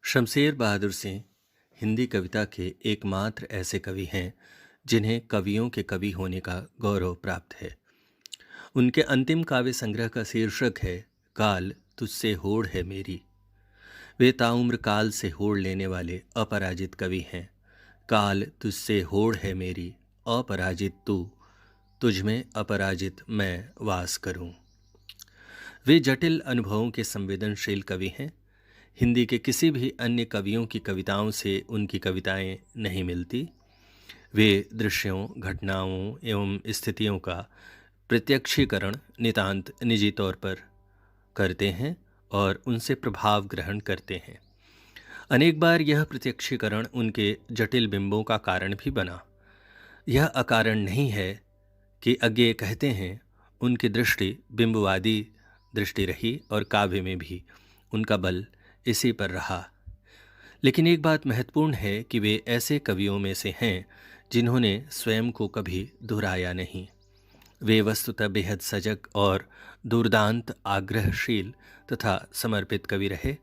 शमशेर बहादुर सिंह हिंदी कविता के एकमात्र ऐसे कवि हैं जिन्हें कवियों के कवि होने का गौरव प्राप्त है। उनके अंतिम काव्य संग्रह का शीर्षक है काल तुझसे होड़ है मेरी। वे ताउम्र काल से होड़ लेने वाले अपराजित कवि हैं। काल तुझसे होड़ है मेरी, अपराजित तू, तुझ में अपराजित मैं वास करूं। वे जटिल अनुभवों के संवेदनशील कवि हैं। हिंदी के किसी भी अन्य कवियों की कविताओं से उनकी कविताएं नहीं मिलती। वे दृश्यों, घटनाओं एवं स्थितियों का प्रत्यक्षीकरण नितांत निजी तौर पर करते हैं और उनसे प्रभाव ग्रहण करते हैं। अनेक बार यह प्रत्यक्षीकरण उनके जटिल बिंबों का कारण भी बना। यह अकारण नहीं है कि अज्ञेय कहते हैं उनकी दृष्टि बिंबवादी दृष्टि रही और काव्य में भी उनका बल इसी पर रहा। लेकिन एक बात महत्वपूर्ण है कि वे ऐसे कवियों में से हैं जिन्होंने स्वयं को कभी दोहराया नहीं। वे वस्तुतः बेहद सजग और दुर्दांत आग्रहशील तथा समर्पित कवि रहे।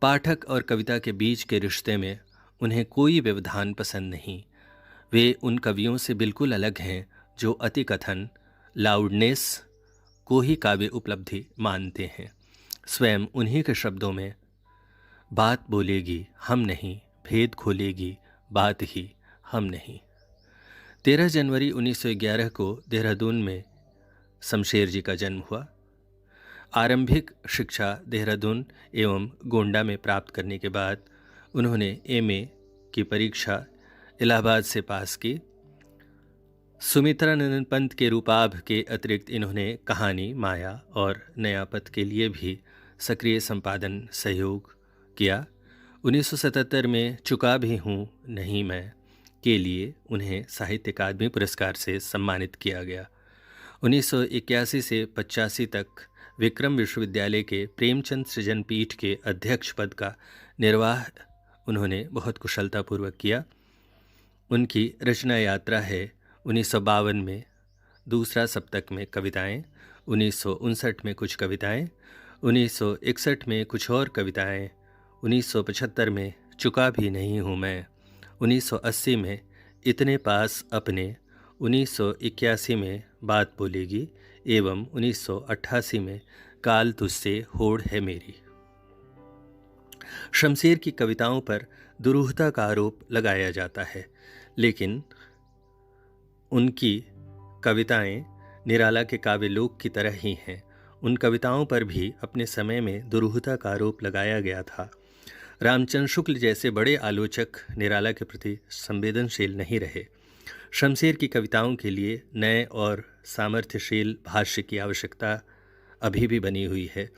पाठक और कविता के बीच के रिश्ते में उन्हें कोई व्यवधान पसंद नहीं। वे उन कवियों से बिल्कुल अलग हैं जो अति कथन, लाउडनेस को ही काव्य उपलब्धि मानते हैं। स्वयं उन्हीं के शब्दों में बात बोलेगी हम नहीं, भेद खोलेगी बात ही हम नहीं। 13 जनवरी 1911 को देहरादून में शमशेर जी का जन्म हुआ। आरंभिक शिक्षा देहरादून एवं गोंडा में प्राप्त करने के बाद उन्होंने एमए की परीक्षा इलाहाबाद से पास की। सुमित्रानंद पंत के रूपाभ के अतिरिक्त इन्होंने कहानी, माया और नया पथ के लिए भी सक्रिय संपादन सहयोग किया। 1977 में चुका भी हूँ नहीं मैं के लिए उन्हें साहित्य अकादमी पुरस्कार से सम्मानित किया गया। 1981 से 85 तक विक्रम विश्वविद्यालय के प्रेमचंद सृजन पीठ के अध्यक्ष पद का निर्वाह उन्होंने बहुत कुशलतापूर्वक किया। उनकी रचना यात्रा है 1952 में दूसरा सप्तक में कविताएं, 1959 में कुछ कविताएं, 1961 में कुछ और कविताएं, 1975 में चुका भी नहीं हूँ मैं, 1980 में इतने पास अपने, 1981 में बात बोलेगी एवं 1988 में काल तुझसे होड़ है मेरी। शमशेर की कविताओं पर दुरूहता का आरोप लगाया जाता है, लेकिन उनकी कविताएं निराला के काव्यलोक की तरह ही हैं। उन कविताओं पर भी अपने समय में दुरूहता का आरोप लगाया गया था। रामचंद्र शुक्ल जैसे बड़े आलोचक निराला के प्रति संवेदनशील नहीं रहे। शमशेर की कविताओं के लिए नए और सामर्थ्यशील भाष्य की आवश्यकता अभी भी बनी हुई है।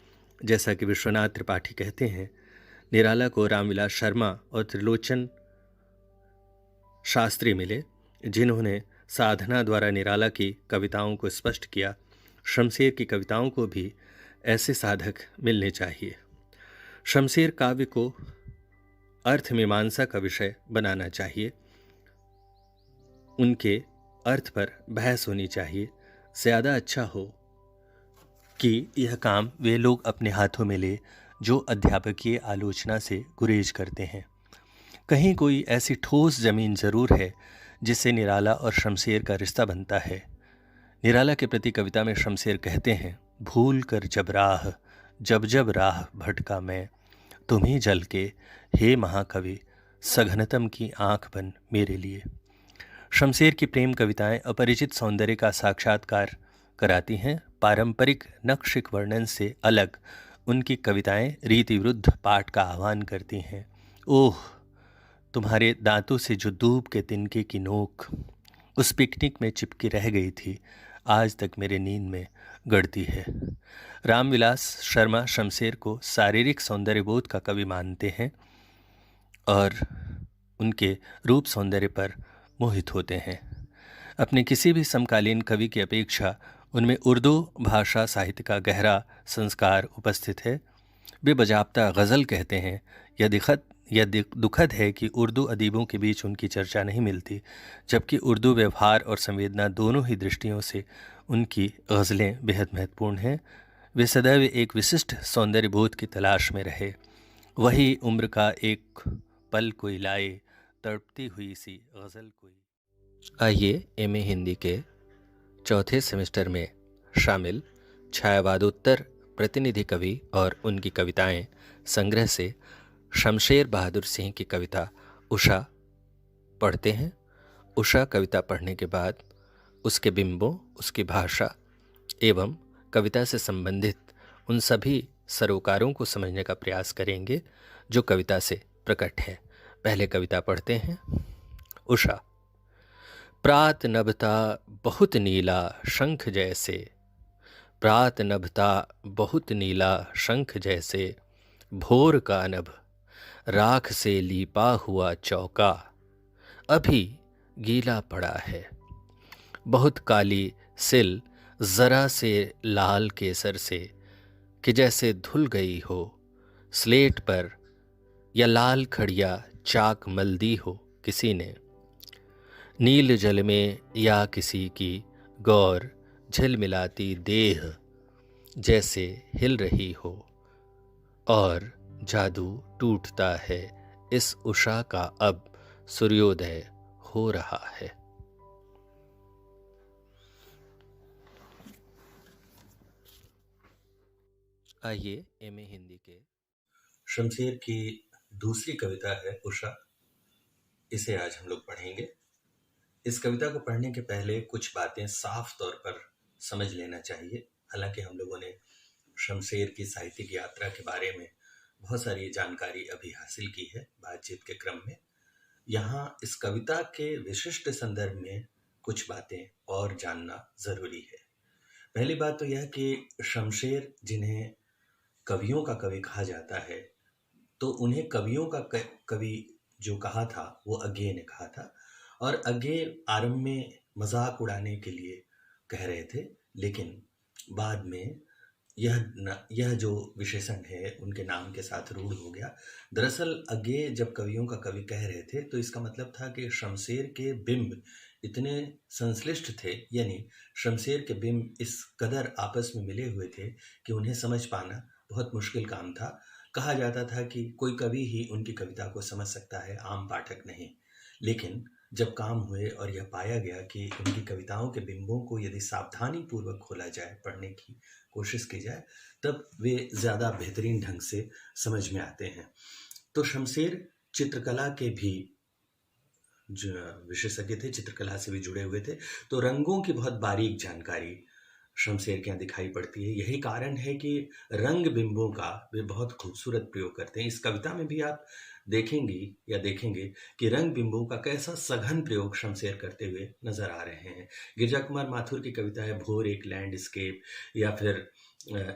जैसा कि विश्वनाथ त्रिपाठी कहते हैं, निराला को रामविलास शर्मा और त्रिलोचन शास्त्री मिले, जिन्होंने साधना द्वारा निराला की कविताओं को स्पष्ट किया। शमशेर की कविताओं को भी ऐसे साधक मिलने चाहिए। शमशेर काव्य को अर्थ मीमांसा का विषय बनाना चाहिए। उनके अर्थ पर बहस होनी चाहिए। ज़्यादा अच्छा हो कि यह काम वे लोग अपने हाथों में ले जो अध्यापकीय आलोचना से गुरेज करते हैं। कहीं कोई ऐसी ठोस जमीन ज़रूर है जिससे निराला और शमशेर का रिश्ता बनता है। निराला के प्रति कविता में शमशेर कहते हैं, भूल कर जब जब राह भटका मैं, तुम्हीं जल के हे महाकवि, सघनतम की आंख बन मेरे लिए। शमशेर की प्रेम कविताएं अपरिचित सौंदर्य का साक्षात्कार कराती हैं। पारंपरिक नक्शिक वर्णन से अलग उनकी कविताएं रीति विरुद्ध पाठ का आह्वान करती हैं। ओह, तुम्हारे दांतों से जो दूब के तिनके की नोक उस पिकनिक में चिपकी रह गई थी, आज तक मेरे नींद में गड़ती है। रामविलास शर्मा शमशेर को शारीरिक सौंदर्यबोध का कवि मानते हैं और उनके रूप सौंदर्य पर मोहित होते हैं। अपने किसी भी समकालीन कवि की अपेक्षा उनमें उर्दू भाषा साहित्य का गहरा संस्कार उपस्थित है। वे बजाबता गज़ल कहते हैं। यह दुखद है कि उर्दू अदीबों के बीच उनकी चर्चा नहीं मिलती, जबकि उर्दू व्यवहार और संवेदना दोनों ही दृष्टियों से उनकी गज़लें बेहद महत्वपूर्ण हैं। वे सदैव एक विशिष्ट सौंदर्यबोध की तलाश में रहे। वही उम्र का एक पल कोई लाए, तड़पती हुई सी गज़ल कोई। आइए एमए हिंदी के चौथे सेमेस्टर में शामिल छायावादोत्तर प्रतिनिधि कवि और उनकी कविताएं संग्रह से शमशेर बहादुर सिंह की कविता उषा पढ़ते हैं। उषा कविता पढ़ने के बाद उसके बिंबों, उसकी भाषा एवं कविता से संबंधित उन सभी सरोकारों को समझने का प्रयास करेंगे जो कविता से प्रकट है। पहले कविता पढ़ते हैं। उषा। प्रात नभता बहुत नीला शंख जैसे, प्रात नभता बहुत नीला शंख जैसे, भोर का नभ राख से लीपा हुआ चौका, अभी गीला पड़ा है। बहुत काली सिल जरा से लाल केसर से, कि जैसे धुल गई हो स्लेट पर, या लाल खड़िया चाक मल दी हो किसी ने, नील जल में या किसी की गौर झिलमिलाती देह जैसे हिल रही हो, और जादू टूटता है इस उषा का, अब सूर्योदय हो रहा है। आइए एमए हिंदी के शमशेर की दूसरी कविता है उषा, इसे आज हम लोग पढ़ेंगे। इस कविता को पढ़ने के पहले कुछ बातें साफ तौर पर समझ लेना चाहिए। हालांकि हम लोगों ने शमशेर की साहित्यिक यात्रा के बारे में बहुत सारी जानकारी अभी हासिल की है बातचीत के क्रम में। यहाँ इस कविता के विशिष्ट संदर्भ में कुछ बातें और जानना जरूरी है। पहली बात तो यह कि शमशेर जिन्हें कवियों का कवि कहा जाता है, तो उन्हें कवियों का कवि जो कहा था वो अज्ञे ने कहा था, और अज्ञे आरंभ में मजाक उड़ाने के लिए कह रहे थे, लेकिन बाद में यह जो विशेषण है उनके नाम के साथ रूढ़ हो गया। दरअसल अज्ञे जब कवियों का कवि कह रहे थे तो इसका मतलब था कि शमशेर के बिंब इतने संश्लिष्ट थे, यानी शमशेर के बिंब इस कदर आपस में मिले हुए थे कि उन्हें समझ पाना बहुत मुश्किल काम था। कहा जाता था कि कोई कवि ही उनकी कविता को समझ सकता है, आम पाठक नहीं। लेकिन जब काम हुए और यह पाया गया कि उनकी कविताओं के बिंबों को यदि सावधानी पूर्वक खोला जाए, पढ़ने की कोशिश की जाए, तब वे ज़्यादा बेहतरीन ढंग से समझ में आते हैं। तो शमशेर चित्रकला के भी जो विशेषज्ञ थे, चित्रकला से भी जुड़े हुए थे, तो रंगों की बहुत बारीक जानकारी शमशेर के यहाँ दिखाई पड़ती है। यही कारण है कि रंग बिंबों का वे बहुत खूबसूरत प्रयोग करते हैं। इस कविता में भी आप देखेंगे कि रंग बिंबों का कैसा सघन प्रयोग शमशेर करते हुए नजर आ रहे हैं। गिरजा कुमार माथुर की कविता है भोर एक लैंडस्केप, या फिर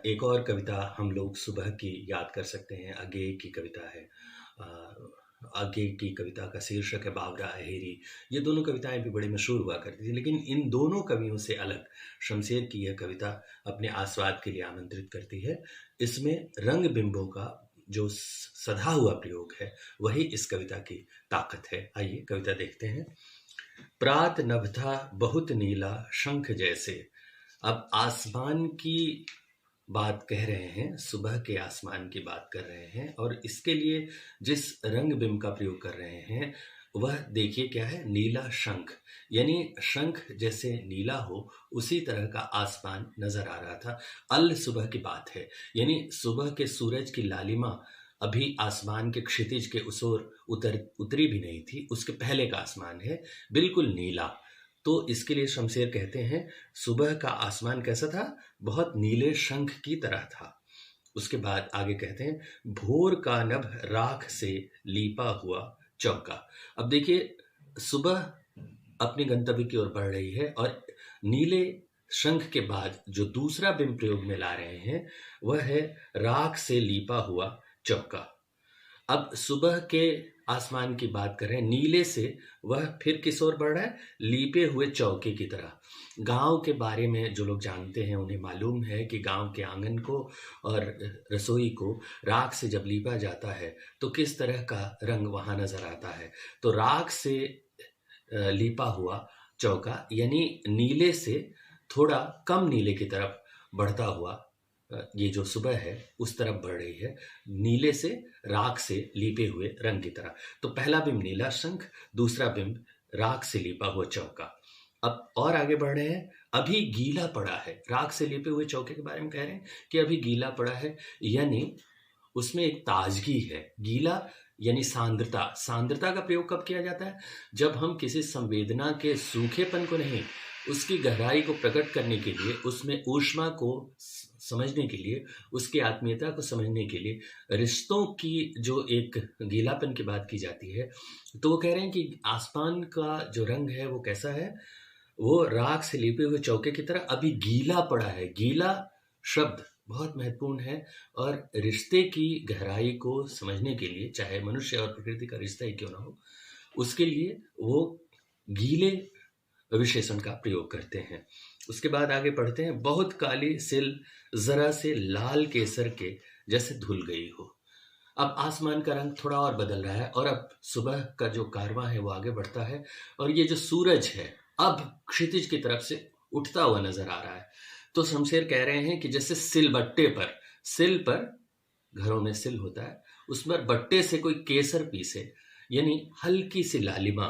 एक और कविता हम लोग सुबह की याद कर सकते हैं, अज्ञे की कविता है। आगे की कविता का शीर्षक है बावरा अहेरी। ये दोनों कविताएं भी बड़ी मशहूर हुआ करती थी, लेकिन इन दोनों कवियों से अलग शमशेर की यह कविता अपने आस्वाद के लिए आमंत्रित करती है। इसमें रंग बिंबों का जो सधा हुआ प्रयोग है वही इस कविता की ताकत है। आइए कविता देखते हैं। प्रात नभथा बहुत नीला शंख जैसे। अब आसमान की बात कह रहे हैं, सुबह के आसमान की बात कर रहे हैं, और इसके लिए जिस रंग बिंब का प्रयोग कर रहे हैं वह देखिए क्या है, नीला शंख। यानी शंख जैसे नीला हो उसी तरह का आसमान नजर आ रहा था। अल सुबह की बात है, यानी सुबह के सूरज की लालिमा अभी आसमान के क्षितिज के उस ओर उतरी भी नहीं थी, उसके पहले का आसमान है, बिल्कुल नीला। तो इसके लिए शमशेर कहते हैं सुबह का आसमान कैसा था, बहुत नीले शंख की तरह था। उसके बाद आगे कहते हैं भोर का नभ राख से लीपा हुआ चौका। अब देखिए सुबह अपने गंतव्य की ओर बढ़ रही है, और नीले शंख के बाद जो दूसरा बिंब प्रयोग में ला रहे हैं वह है राख से लीपा हुआ चौका। अब सुबह के आसमान की बात करें, नीले से वह फिर किस ओर बढ़ रहा है, लीपे हुए चौके की तरह। गांव के बारे में जो लोग जानते हैं उन्हें मालूम है कि गांव के आंगन को और रसोई को राख से जब लीपा जाता है तो किस तरह का रंग वहां नजर आता है। तो राख से लीपा हुआ चौका यानी नीले से थोड़ा कम नीले की तरफ बढ़ता हुआ ये जो सुबह है उस तरफ बढ़ रही है, नीले से राख से लीपे हुए रंग की तरह। तो पहला बिंब नीला शंख, दूसरा बिंब राख से लीपा हुआ चौका। अब और आगे बढ़ रहे हैं, अभी गीला पड़ा है। राख से लिपे हुए चौके के बारे में कह रहे हैं कि अभी गीला पड़ा है, यानी उसमें एक ताजगी है। गीला यानी सांद्रता। सांद्रता का प्रयोग कब किया जाता है? जब हम किसी संवेदना के सूखेपन को नहीं, उसकी गहराई को प्रकट करने के लिए, उसमें ऊष्मा को समझने के लिए, उसकी आत्मीयता को समझने के लिए रिश्तों की जो एक गीलापन की बात की जाती है, तो वो कह रहे हैं कि आसमान का जो रंग है वो कैसा है? वो राख से लिपे हुए चौके की तरह अभी गीला पड़ा है। गीला शब्द बहुत महत्वपूर्ण है और रिश्ते की गहराई को समझने के लिए, चाहे मनुष्य और प्रकृति का रिश्ता ही क्यों ना हो, उसके लिए वो गीले विशेषण का प्रयोग करते हैं। उसके बाद आगे पढ़ते हैं, बहुत काली सिल जरा से लाल केसर के जैसे धुल गई हो। अब आसमान का रंग थोड़ा और बदल रहा है और अब सुबह का जो कारवां है वो आगे बढ़ता है और ये जो सूरज है अब क्षितिज की तरफ से उठता हुआ नजर आ रहा है। तो शमशेर कह रहे हैं कि जैसे सिलबट्टे पर, सिल पर घरों में सिल होता है, उस पर बट्टे से कोई केसर पीसे, यानी हल्की सी लालिमा,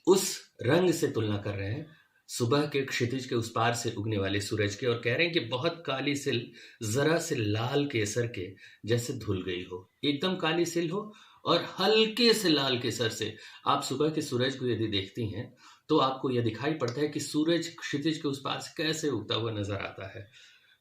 उस रंग से तुलना कर रहे हैं सुबह के क्षितिज के उस पार से उगने वाले सूरज के, और कह रहे हैं कि बहुत काली सिल जरा से लाल केसर के जैसे धुल गई हो। एकदम काली सिल हो और हल्के से लाल केसर से आप सुबह के सूरज को यदि देखती हैं तो आपको यह दिखाई पड़ता है कि सूरज क्षितिज के उस पार से कैसे उगता हुआ नजर आता है।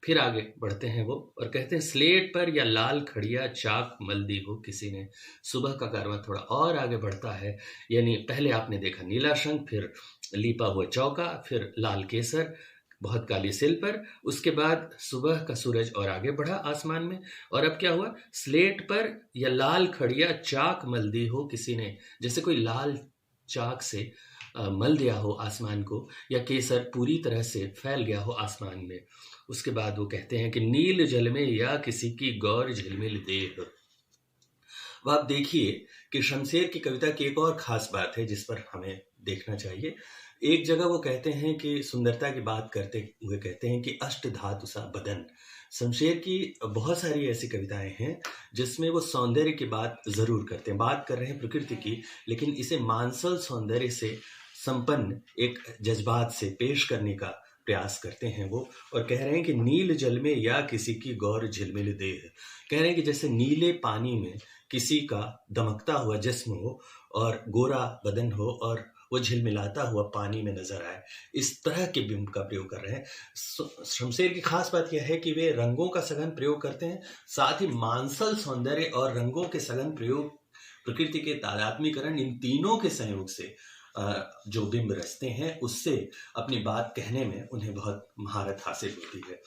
फिर आगे बढ़ते हैं वो और कहते हैं, स्लेट पर या लाल खड़िया चाक मल दी हो किसी ने। सुबह का कारवां थोड़ा और आगे बढ़ता है, यानी पहले आपने देखा नीला शंख, फिर लीपा हुआ चौका, फिर लाल केसर बहुत काली सिल पर, उसके बाद सुबह का सूरज और आगे बढ़ा आसमान में, और अब क्या हुआ? स्लेट पर या लाल खड़िया चाक मल दी हो किसी ने, जैसे कोई लाल चाक से मल दिया हो आसमान को, या केसर पूरी तरह से फैल गया हो आसमान में। उसके बाद वो कहते हैं कि नील जल में या किसी की गौर झिलमिल देह। अब आप देखिए कि शमशेर की कविता की एक और खास बात है जिस पर हमें देखना चाहिए। एक जगह वो कहते हैं कि सुंदरता की बात करते हुए कहते हैं कि अष्ट धातु सा बदन। शमशेर की बहुत सारी ऐसी कविताएं हैं जिसमें वो सौंदर्य की बात जरूर करते हैं। बात कर रहे हैं प्रकृति की, लेकिन इसे मानसल सौंदर्य से संपन्न एक जज्बात से पेश करने का प्रयास करते हैं वो, और कह रहे हैं कि नील जल में या किसी की गौर झिलमिल देह। कह रहे हैं कि जैसे नीले पानी में किसी का दमकता हुआ जिस्म हो और गोरा बदन हो और वो झिलमिलाता हुआ पानी में नजर आए, इस तरह के बिंब का प्रयोग कर रहे हैं। शमशेर की खास बात यह है कि वे रंगों का सघन प्रयोग करते हैं, साथ ही मानसल सौंदर्य और रंगों के सघन प्रयोग, प्रकृति के तादात्म्यकरण, इन तीनों के संयोग से जो बिंब रचते हैं उससे अपनी बात कहने में उन्हें बहुत महारत हासिल होती है।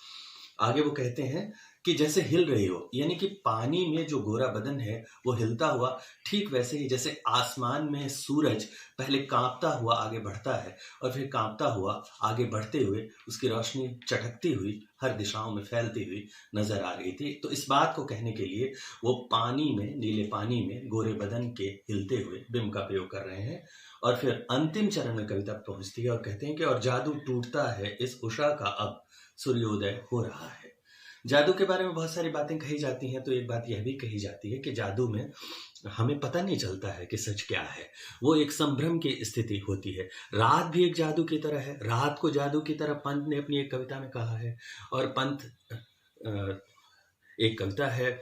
आगे वो कहते हैं कि जैसे हिल रही हो, यानी कि पानी में जो गोरा बदन है वो हिलता हुआ, ठीक वैसे ही जैसे आसमान में सूरज पहले कांपता हुआ आगे बढ़ता है और फिर कांपता हुआ आगे बढ़ते हुए उसकी रोशनी चटकती हुई हर दिशाओं में फैलती हुई नजर आ रही थी। तो इस बात को कहने के लिए वो पानी में, नीले पानी में गोरे बदन के हिलते हुए बिंब का प्रयोग कर रहे हैं। और फिर अंतिम चरण में कविता पहुंचती है और कहते हैं कि और जादू टूटता है इस उषा का, अब सूर्योदय हो रहा है। जादू के बारे में बहुत सारी बातें कही जाती हैं, तो एक बात यह भी कही जाती है कि जादू में हमें पता नहीं चलता है कि सच क्या है, वो एक संभ्रम की स्थिति होती है। रात भी एक जादू की तरह है, रात को जादू की तरह पंत ने अपनी एक कविता में कहा है। और पंत एक कविता है,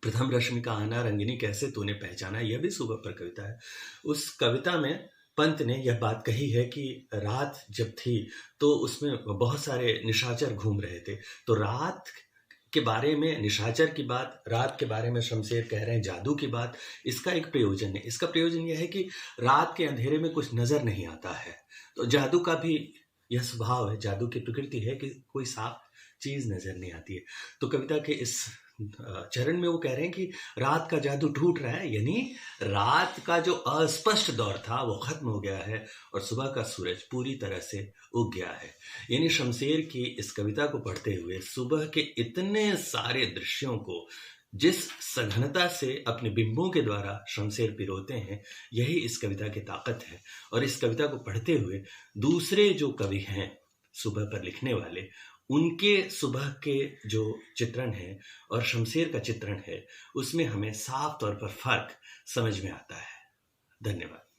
प्रथम रश्मि का आना रंगिनी कैसे तूने पहचाना, यह भी सुबह पर कविता है। उस कविता में पंत ने यह बात कही है कि रात जब थी तो उसमें बहुत सारे निशाचर घूम रहे थे। तो रात के बारे में निशाचर की बात, रात के बारे में शमशेर कह रहे हैं जादू की बात। इसका एक प्रयोजन है, इसका प्रयोजन यह है कि रात के अंधेरे में कुछ नजर नहीं आता है। तो जादू का भी यह स्वभाव है, जादू की प्रकृति है कि कोई साफ चीज नजर नहीं आती है। तो कविता के इस चरण में वो कह रहे हैं कि रात का जादू टूट रहा है, यानी रात का जो अस्पष्ट दौर था वो खत्म हो गया है और सुबह का सूरज पूरी तरह से उग गया है। यानी शमशेर की इस कविता को पढ़ते हुए सुबह के इतने सारे दृश्यों को जिस सघनता से अपने बिंबों के द्वारा शमशेर पिरोते हैं, यही इस कविता की ताकत है। और इस कविता को पढ़ते हुए दूसरे जो कवि हैं सुबह पर लिखने वाले, उनके सुबह के जो चित्रण है और शमशेर का चित्रण है, उसमें हमें साफ तौर पर फर्क समझ में आता है। धन्यवाद।